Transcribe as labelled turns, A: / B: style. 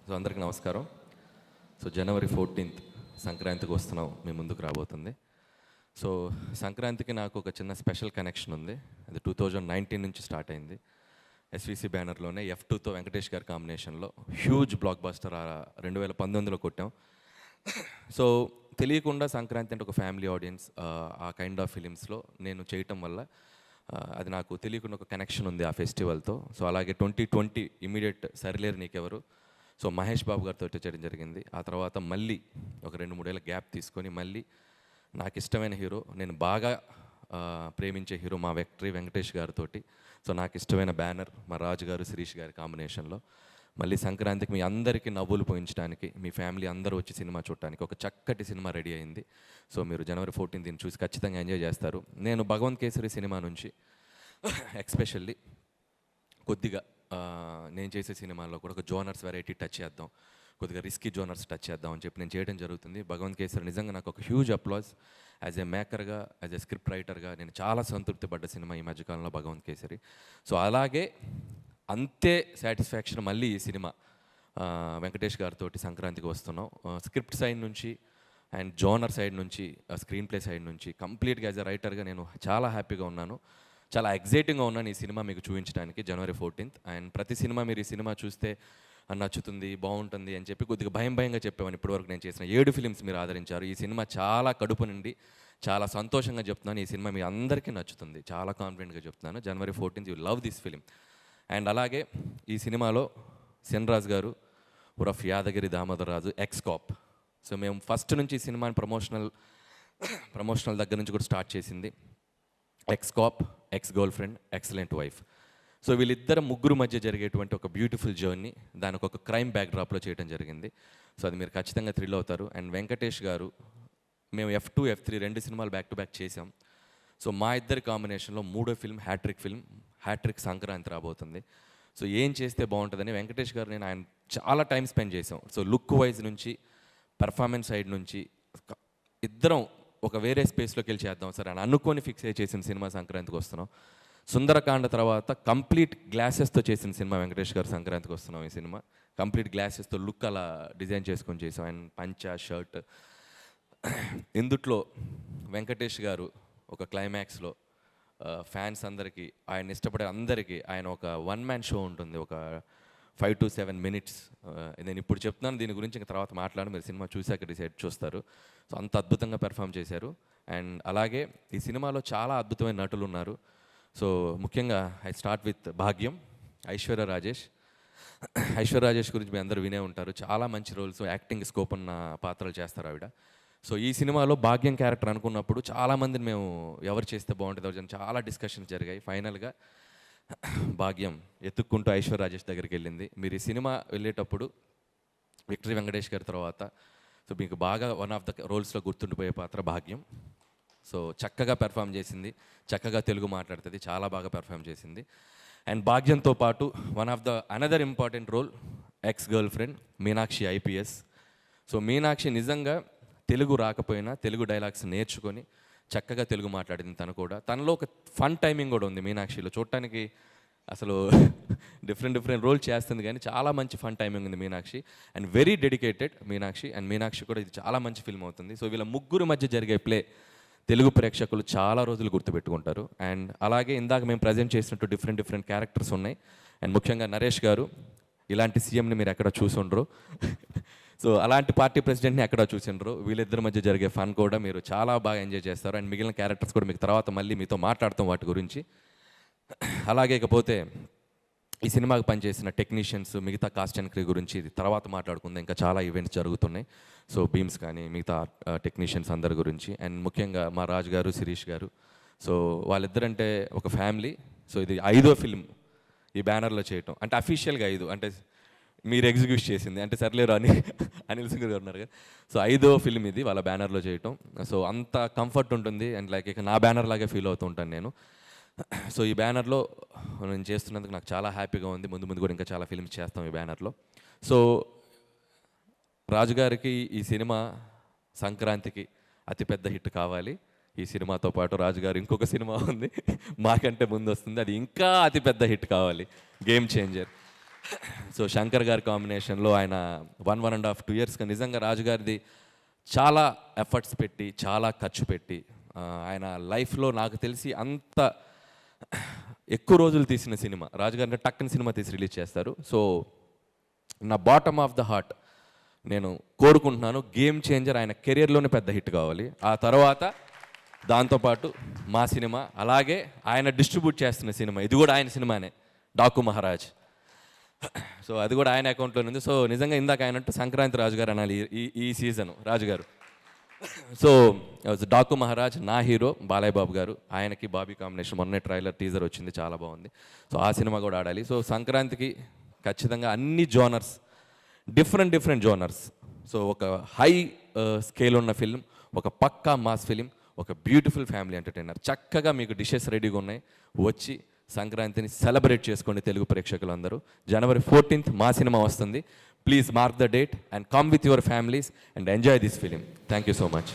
A: So అందరికీ నమస్కారం. So జనవరి 14th సంక్రాంతికి వస్తున్నాం, మీ ముందుకు రాబోతుంది. సో సంక్రాంతికి నాకు ఒక చిన్న స్పెషల్ కనెక్షన్ ఉంది. అది 2019 నుంచి స్టార్ట్ అయింది. ఎస్విసి బ్యానర్లోనే F2తో వెంకటేష్ గారి కాంబినేషన్లో హ్యూజ్ బ్లాక్ బస్టర్ 2019లో కొట్టాం. సో తెలియకుండా సంక్రాంతి అంటే ఒక ఫ్యామిలీ ఆడియన్స్, ఆ కైండ్ ఆఫ్ ఫిలిమ్స్లో నేను చేయటం వల్ల అది నాకు తెలియకుండా ఒక కనెక్షన్ ఉంది ఆ ఫెస్టివల్తో. సో అలాగే 2020 ఇమీడియట్ సరిలేరు నీకెవరు, సో మహేష్ బాబు గారితో చేయడం జరిగింది. ఆ తర్వాత మళ్ళీ ఒక 2-3 ఏళ్ళ గ్యాప్ తీసుకొని మళ్ళీ నాకు ఇష్టమైన హీరో, నేను బాగా ప్రేమించే హీరో మా వెంకటేష్ గారితో, సో నాకు ఇష్టమైన బ్యానర్ మా రాజు గారు శిరీష్ గారి కాంబినేషన్లో మళ్ళీ సంక్రాంతికి మీ అందరికీ నవ్వులు పోయించడానికి, మీ ఫ్యామిలీ అందరూ వచ్చి సినిమా చూడటానికి ఒక చక్కటి సినిమా రెడీ అయింది. సో మీరు జనవరి 14 దీన్ని చూసి ఖచ్చితంగా ఎంజాయ్ చేస్తారు. నేను భగవంత్ కేసరి సినిమా నుంచి ఎక్స్పెషల్లీ కొద్దిగా నేను చేసే సినిమాల్లో కూడా ఒక జోనర్స్ వెరైటీ టచ్ చేద్దాం, కొద్దిగా రిస్కీ జోనర్స్ టచ్ చేద్దాం అని చెప్పి నేను చేయడం జరుగుతుంది. భగవంత్ కేసరి నిజంగా నాకు ఒక హ్యూజ్ అప్లాజ్. యాజ్ ఏ మేకర్గా, యాజ్ ఏ స్క్రిప్ట్ రైటర్గా నేను చాలా సంతృప్తి పడ్డ సినిమా ఈ మధ్యకాలంలో భగవంత్ కేసరి. సో అలాగే అంతే సాటిస్ఫాక్షన్ మళ్ళీ ఈ సినిమా వెంకటేష్ గారితో సంక్రాంతికి వస్తున్నాం. స్క్రిప్ట్ సైడ్ నుంచి అండ్ జోనర్ సైడ్ నుంచి, స్క్రీన్ ప్లే సైడ్ నుంచి కంప్లీట్గా యాజ్ ఎ రైటర్గా నేను చాలా హ్యాపీగా ఉన్నాను, చాలా ఎగ్జైటింగ్గా ఉన్నాను ఈ సినిమా మీకు చూపించడానికి జనవరి 14th. అండ్ ప్రతి సినిమా మీరు ఈ సినిమా చూస్తే నచ్చుతుంది, బాగుంటుంది అని చెప్పి కొద్దిగా భయంగా చెప్పామని ఇప్పటివరకు నేను చేసిన 7 ఫిలిమ్స్ మీరు ఆదరించారు. ఈ సినిమా చాలా కడుపు నుండి చాలా సంతోషంగా చెప్తున్నాను, ఈ సినిమా మీ అందరికీ నచ్చుతుంది, చాలా కాన్ఫిడెంట్గా చెప్తున్నాను. జనవరి 14th you love this film. And అలాగే ఈ సినిమాలో సిన్రాజ్ గారు ఉరఫ్ యాదగిరి దామోదరరాజు ఎక్స్-కాప్. సో మేము ఫస్ట్ నుంచి ఈ సినిమాని ప్రమోషనల్ దగ్గర నుంచి కూడా స్టార్ట్ చేసింది X-cap, X-girl friend, excellent wife. So వీళ్ళిద్దరు ముగ్గురు మధ్య జరిగేటువంటి ఒక బ్యూటిఫుల్ జర్నీ దానికి ఒక క్రైమ్ బ్యాక్డ్రాప్లో చేయడం జరిగింది. సో అది మీరు ఖచ్చితంగా థ్రిల్ అవుతారు. అండ్ వెంకటేష్ గారు, మేము F2, F3 2 సినిమాలు బ్యాక్ టు బ్యాక్ చేసాం. సో మా ఇద్దరి కాంబినేషన్లో 3వ ఫిల్మ్ హ్యాట్రిక్ సంక్రాంతి రాబోతుంది. సో ఏం చేస్తే బాగుంటుందని వెంకటేష్ గారు నేను ఆయన చాలా టైం స్పెండ్ చేసాం. సో లుక్ వైజ్ నుంచి, పర్ఫార్మెన్స్ సైడ్ నుంచి ఇద్దరం ఒక వేరే స్పేస్లోకి వెళ్ళి చేద్దాం సార్ అని అనుకొని ఫిక్స్ అయ్యి చేసిన సినిమా సంక్రాంతికి వస్తున్నాం. సుందరకాండ తర్వాత కంప్లీట్ గ్లాసెస్తో చేసిన సినిమా వెంకటేష్ గారు సంక్రాంతికి వస్తున్నాం. ఈ సినిమా కంప్లీట్ గ్లాసెస్తో లుక్ అలా డిజైన్ చేసుకొని చేసాం. అండ్ పంచా, షర్ట్. ఇందుట్లో వెంకటేష్ గారు ఒక క్లైమాక్స్లో ఫ్యాన్స్ అందరికీ, ఆయన ఇష్టపడే అందరికీ ఆయన ఒక 1-man షో ఉంటుంది, ఒక 5 to 7 minutes. నేను ఇప్పుడు చెప్తున్నాను, దీని గురించి ఇంకా తర్వాత మాట్లాడి మీరు సినిమా చూశాక డిసైడ్ చూస్తారు. సో అంత అద్భుతంగా పెర్ఫామ్ చేశారు. అండ్ అలాగే ఈ సినిమాలో చాలా అద్భుతమైన నటులు ఉన్నారు. సో ముఖ్యంగా ఐ స్టార్ట్ విత్ భాగ్యం, ఐశ్వర్య రాజేష్ గురించి మీ అందరూ వినే ఉంటారు. చాలా మంచి రోల్స్, యాక్టింగ్ స్కోప్ ఉన్న పాత్రలు చేస్తారు ఆవిడ. సో ఈ సినిమాలో భాగ్యం క్యారెక్టర్ అనుకున్నప్పుడు చాలామందిని మేము ఎవరు చేస్తే బాగుంటుంది చాలా డిస్కషన్స్ జరిగాయి. ఫైనల్గా భాగ్యం ఎత్తుక్కుంటూ ఐశ్వర్య రాజేష్ దగ్గరికి వెళ్ళింది. మీరు ఈ సినిమా వెళ్ళేటప్పుడు విక్టరీ వెంకటేష్ గారి తర్వాత సో మీకు బాగా వన్ ఆఫ్ ద రోల్స్లో గుర్తుండిపోయే పాత్ర భాగ్యం. సో చక్కగా పెర్ఫామ్ చేసింది, చక్కగా తెలుగు మాట్లాడుతుంది, చాలా బాగా పెర్ఫామ్ చేసింది. అండ్ భాగ్యంతో పాటు one of the another important role ex girlfriend Meenakshi IPS. So Meenakshi నిజంగా తెలుగు రాకపోయినా తెలుగు డైలాగ్స్ నేర్చుకొని చక్కగా తెలుగు మాట్లాడింది. తను కూడా, తనలో ఒక ఫన్ టైమింగ్ కూడా ఉంది మీనాక్షిలో. చూడటానికి అసలు డిఫరెంట్ రోల్ చేస్తుంది కానీ చాలా మంచి ఫన్ టైమింగ్ ఉంది Meenakshi. And very dedicated Meenakshi. And Meenakshi కూడా ఇది చాలా మంచి ఫిల్మ్ అవుతుంది. సో వీళ్ళ ముగ్గురు మధ్య జరిగే ప్లే తెలుగు ప్రేక్షకులు చాలా రోజులు గుర్తుపెట్టుకుంటారు. అండ్ అలాగే ఇందాక మేము ప్రజెంట్ చేసినట్టు డిఫరెంట్ క్యారెక్టర్స్ ఉన్నాయి. అండ్ ముఖ్యంగా నరేష్ గారు, ఇలాంటి సీఎంని మీరు ఎక్కడ చూసుండ్రు, సో అలాంటి పార్టీ ప్రెసిడెంట్ని ఎక్కడ చూసిండ్రు. వీళ్ళిద్దరి మధ్య జరిగే ఫన్ కూడా మీరు చాలా బాగా ఎంజాయ్ చేస్తారు. అండ్ మిగిలిన క్యారెక్టర్స్ కూడా మీకు తర్వాత మళ్ళీ మీతో మాట్లాడతాం వాటి గురించి. అలాగే ఇకపోతే ఈ సినిమాకి పనిచేసిన టెక్నీషియన్స్, మిగతా కాస్ట్ అండ్ క్రూ గురించి ఇది తర్వాత మాట్లాడుకుందాం. ఇంకా చాలా ఈవెంట్స్ జరుగుతున్నాయి. సో బీమ్స్ కానీ మిగతా టెక్నీషియన్స్ అందరి గురించి. అండ్ ముఖ్యంగా మా రాజు గారు, శిరీష్ గారు, సో వాళ్ళిద్దరంటే ఒక ఫ్యామిలీ. సో ఇది 5వ ఫిల్మ్ ఈ బ్యానర్లో చేయటం, అంటే అఫీషియల్గా 5, అంటే మీరు ఎగ్జిక్యూట్ చేసింది అంటే సర్లేరు అని అనిల్ సింగ్ గారు ఉన్నారు కదా. సో 5వ ఫిల్మ్ ఇది వాళ్ళ బ్యానర్లో చేయటం. సో అంత కంఫర్ట్ ఉంటుంది. అండ్ లైక్ ఇక నా బ్యానర్ లాగే ఫీల్ అవుతూ ఉంటాను నేను. సో ఈ బ్యానర్లో నేను చేస్తున్నందుకు నాకు చాలా హ్యాపీగా ఉంది. ముందు కూడా ఇంకా చాలా ఫిల్మ్స్ చేస్తాం ఈ బ్యానర్లో. సో రాజుగారికి ఈ సినిమా సంక్రాంతికి అతిపెద్ద హిట్ కావాలి. ఈ సినిమాతో పాటు రాజుగారు ఇంకొక సినిమా ఉంది మాకంటే ముందు వస్తుంది, అది ఇంకా అతిపెద్ద హిట్ కావాలి, గేమ్ చేంజర్. సో శంకర్ గారి కాంబినేషన్లో ఆయన 1.5-2 ఇయర్స్గా నిజంగా రాజు గారిది చాలా ఎఫర్ట్స్ పెట్టి చాలా ఖర్చు పెట్టి ఆయన లైఫ్లో నాకు తెలిసి అంత ఎక్కువ రోజులు తీసిన సినిమా రాజుగారిని టక్కని సినిమా తీసి రిలీజ్ చేస్తారు. సో నా బాటమ్ ఆఫ్ ద హార్ట్ నేను కోరుకుంటున్నాను గేమ్ చేంజర్ ఆయన కెరియర్లోనే పెద్ద హిట్ కావాలి. ఆ తర్వాత దాంతోపాటు మా సినిమా, అలాగే ఆయన డిస్ట్రిబ్యూట్ చేస్తున్న సినిమా, ఇది కూడా ఆయన సినిమానే, డాకు మహారాజ్. సో అది కూడా ఆయన అకౌంట్లో ఉంది. సో నిజంగా ఇందాక ఆయనంటూ సంక్రాంతి రాజుగారు అనాలి ఈ సీజన్ రాజుగారు. సో డాకు మహారాజ్ నా హీరో బాలయ్య బాబు గారు, ఆయనకి బాబీ కాంబినేషన్, మొన్నే ట్రైలర్ టీజర్ వచ్చింది, చాలా బాగుంది. సో ఆ సినిమా కూడా ఆడాలి. సో సంక్రాంతికి ఖచ్చితంగా అన్ని జోనర్స్, డిఫరెంట్ జోనర్స్. సో ఒక హై స్కేల్ ఉన్న ఫిల్మ్, ఒక పక్కా మాస్ ఫిలిం, ఒక బ్యూటిఫుల్ ఫ్యామిలీ ఎంటర్టైనర్. చక్కగా మీకు డిషెస్ రెడీగా ఉన్నాయి, వచ్చి సంక్రాంతిని సెలబ్రేట్ చేసుకోండి తెలుగు ప్రేక్షకులు అందరూ. January 14th మా సినిమా వస్తుంది. Please mark the date and come with your families and enjoy this film. Thank you so much.